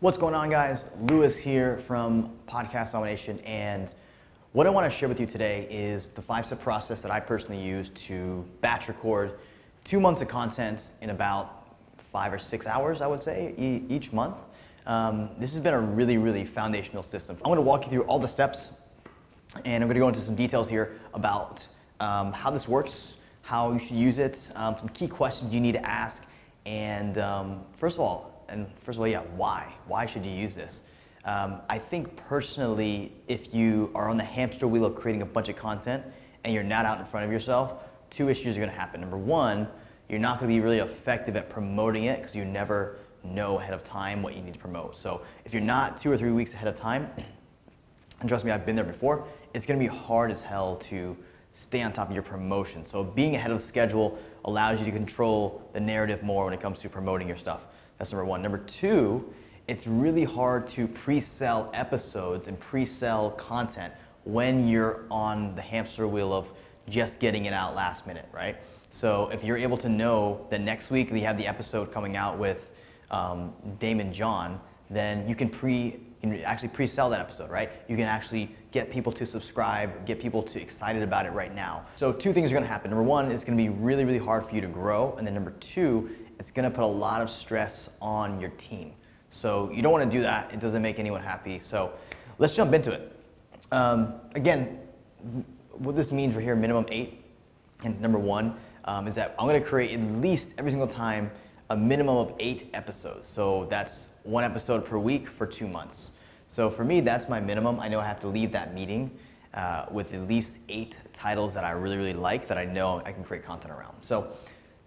What's going on, guys? Lewis here from Podcast Domination, and what I want to share with you today is the 5-step process that I personally use to batch record 2 months of content in about 5 or 6 hours, I would say, each month. This has been a really foundational system. I'm going to walk you through all the steps, and I'm going to go into some details here about how this works, how you should use it, some key questions you need to ask, and first of all, yeah, why? Why should you use this? I think personally, if you are on the hamster wheel of creating a bunch of content and you're not out in front of yourself, 2 issues are going to happen. Number one, you're not going to be really effective at promoting it because you never know ahead of time what you need to promote. So if you're not 2 or 3 weeks ahead of time, and trust me, I've been there before, it's going to be hard as hell to stay on top of your promotion. So being ahead of the schedule allows you to control the narrative more when it comes to promoting your stuff. That's number one. Number two, it's really hard to pre-sell episodes and pre-sell content when you're on the hamster wheel of just getting it out last minute, right? So if you're able to know that next week you have the episode coming out with Damon John, then you can actually pre-sell that episode, right? You can actually get people to subscribe, get people to excited about it right now. So 2 things are going to happen. Number one, it's going to be really hard for you to grow, and then number 2, it's going to put a lot of stress on your team. So you don't want to do that. It doesn't make anyone happy. So let's jump into it. Again, what this means for here, minimum 8. And number 1 is that I'm going to create at least every single time a minimum of 8 episodes. So that's 1 episode per week for 2 months. So for me, that's my minimum. I know I have to leave that meeting with at least 8 titles that I really like that I know I can create content around. So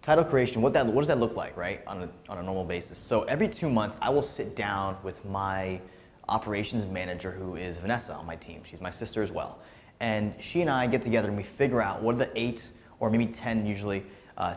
title creation, what does that look like, right, on a normal basis? So every 2 months, I will sit down with my operations manager, who is Vanessa on my team. She's my sister as well. And she and I get together and we figure out what are the 8 or maybe 10 usually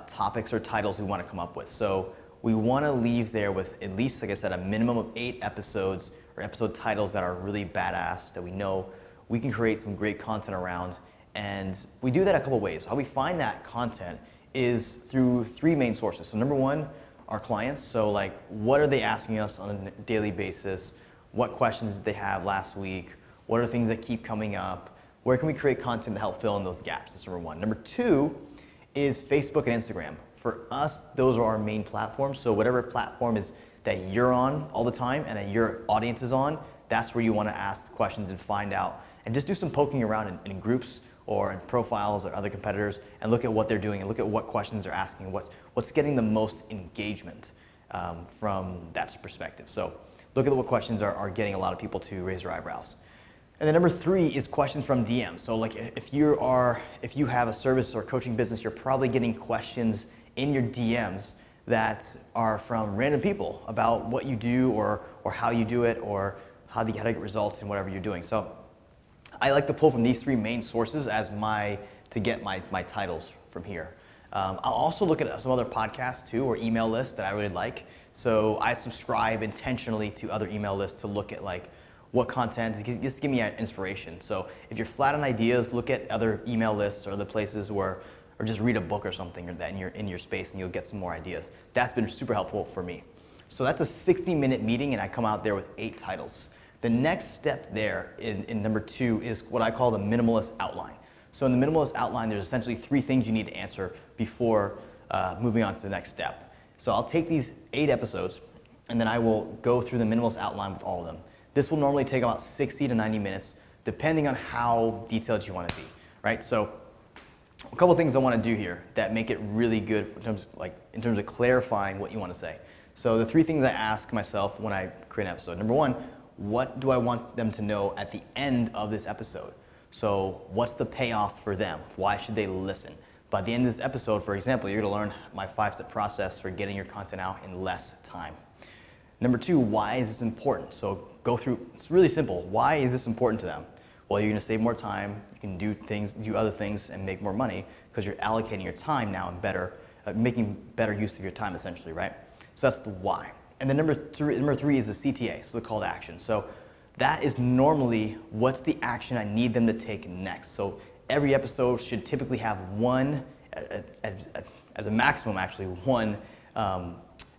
topics or titles we want to come up with. So we want to leave there with at least, like I said, a minimum of 8 episodes or episode titles that are really badass, that we know we can create some great content around. And we do that a couple ways. How we find that content is through 3 main sources. So number 1, our clients. So like, what are they asking us on a daily basis? What questions did they have last week? What are things that keep coming up? Where can we create content to help fill in those gaps? That's number 1. Number 2 is Facebook and Instagram. For us, those are our main platforms. So whatever platform is that you're on all the time and that your audience is on, that's where you want to ask questions and find out, and just do some poking around in groups or in profiles or other competitors, and look at what they're doing and look at what questions they're asking, what's getting the most engagement from that perspective. So look at what questions are getting a lot of people to raise their eyebrows. And then number 3 is questions from DMs. So like if you have a service or coaching business, you're probably getting questions in your DMs that are from random people about what you do or how you do it or how to get results in whatever you're doing. So I like to pull from these 3 main sources to get my titles from here. I'll also look at some other podcasts too, or email lists that I really like. So I subscribe intentionally to other email lists to look at like what content, just give me inspiration. So if you're flat on ideas, look at other email lists or other places or just read a book or something that in your space, and you'll get some more ideas. That's been super helpful for me. So that's a 60-minute meeting, and I come out there with 8 titles. The next step there in number 2 is what I call the minimalist outline. So in the minimalist outline, there's essentially 3 things you need to answer before moving on to the next step. So I'll take these 8 episodes, and then I will go through the minimalist outline with all of them. This will normally take about 60 to 90 minutes, depending on how detailed you want to be, right? So a couple things I want to do here that make it really good in terms of clarifying what you want to say. So the 3 things I ask myself when I create an episode. Number 1, what do I want them to know at the end of this episode? So what's the payoff for them? Why should they listen? By the end of this episode, for example, you're going to learn my 5-step process for getting your content out in less time. Number 2, why is this important? So go through, it's really simple. Why is this important to them? Well, you're going to save more time, you can do other things and make more money because you're allocating your time now and making better use of your time essentially, right? So that's the why. And then number 3 is the CTA, so the call to action. So that is normally what's the action I need them to take next. So every episode should typically have one, as a maximum actually, one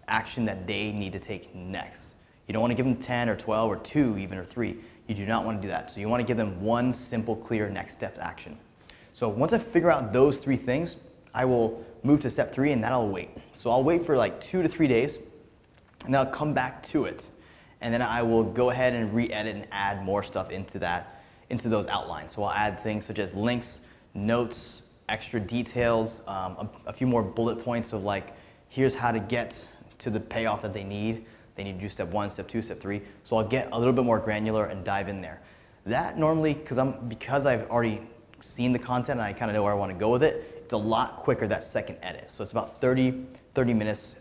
action that they need to take next. You don't want to give them 10 or 12 or 2 even or 3. You do not want to do that. So you want to give them one simple, clear next step action. So once I figure out those 3 things, I will move to step 3 and then I'll wait. So I'll wait for like 2 to 3 days and then I'll come back to it. And then I will go ahead and re-edit and add more stuff into those outlines. So I'll add things such as links, notes, extra details, a few more bullet points of like, here's how to get to the payoff that they need. They need to do step 1, step 2, step 3. So I'll get a little bit more granular and dive in there. That normally, because I've already seen the content and I kind of know where I want to go with it, it's a lot quicker that second edit. So it's about 30 minutes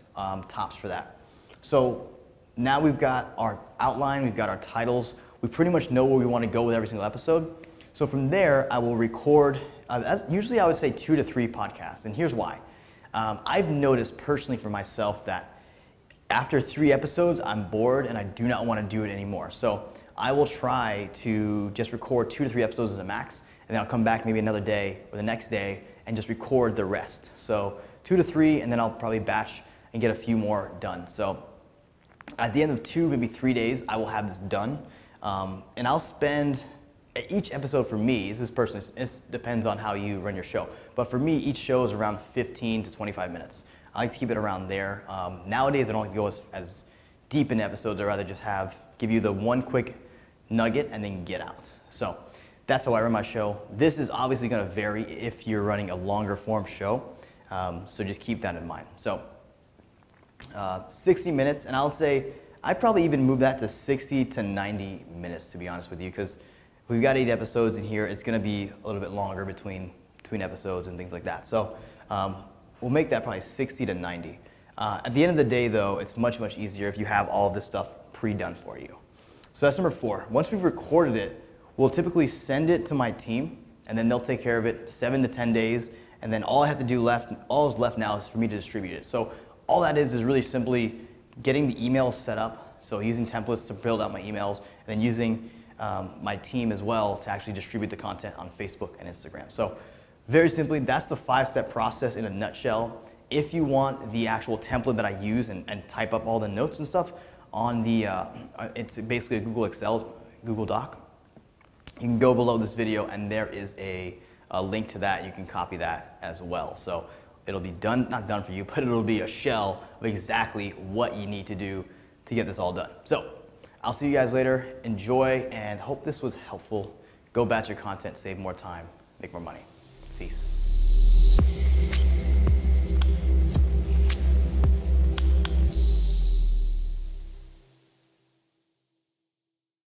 tops for that. So now we've got our outline, we've got our titles, we pretty much know where we want to go with every single episode. So from there, I will record, usually I would say 2 to 3 podcasts, and here's why. I've noticed personally for myself that after 3 episodes, I'm bored and I do not want to do it anymore. So I will try to just record 2 to 3 episodes at a max, and then I'll come back maybe another day or the next day and just record the rest. So 2 to 3, and then I'll probably batch and get a few more done. So at the end of 2, maybe 3 days, I will have this done. And I'll spend, each episode for me, this is personally, it depends on how you run your show, but for me, each show is around 15 to 25 minutes. I like to keep it around there. Nowadays, I don't like to go as deep in episodes. I'd rather just give you the one quick nugget and then get out. So that's how I run my show. This is obviously going to vary if you're running a longer form show. So just keep that in mind. So 60 minutes, and I'll say I'd probably even move that to 60 to 90 minutes, to be honest with you, because we've got 8 episodes in here. It's going to be a little bit longer between episodes and things like that. So we'll make that probably 60 to 90. At the end of the day, though, it's much, much easier if you have all of this stuff pre-done for you. So that's number 4. Once we've recorded it, we'll typically send it to my team, and then they'll take care of it 7 to 10 days, and then all I have to do all is left now is for me to distribute it. So all that is really simply getting the emails set up, so using templates to build out my emails, and then using my team as well to actually distribute the content on Facebook and Instagram. So very simply, that's the 5-step process in a nutshell. If you want the actual template that I use and type up all the notes and stuff on the, it's basically a Google Doc, you can go below this video and there is a link to that. You can copy that as well. So it'll be done, not done for you, but it'll be a shell of exactly what you need to do to get this all done. So I'll see you guys later. Enjoy and hope this was helpful. Go batch your content, save more time, make more money. Peace.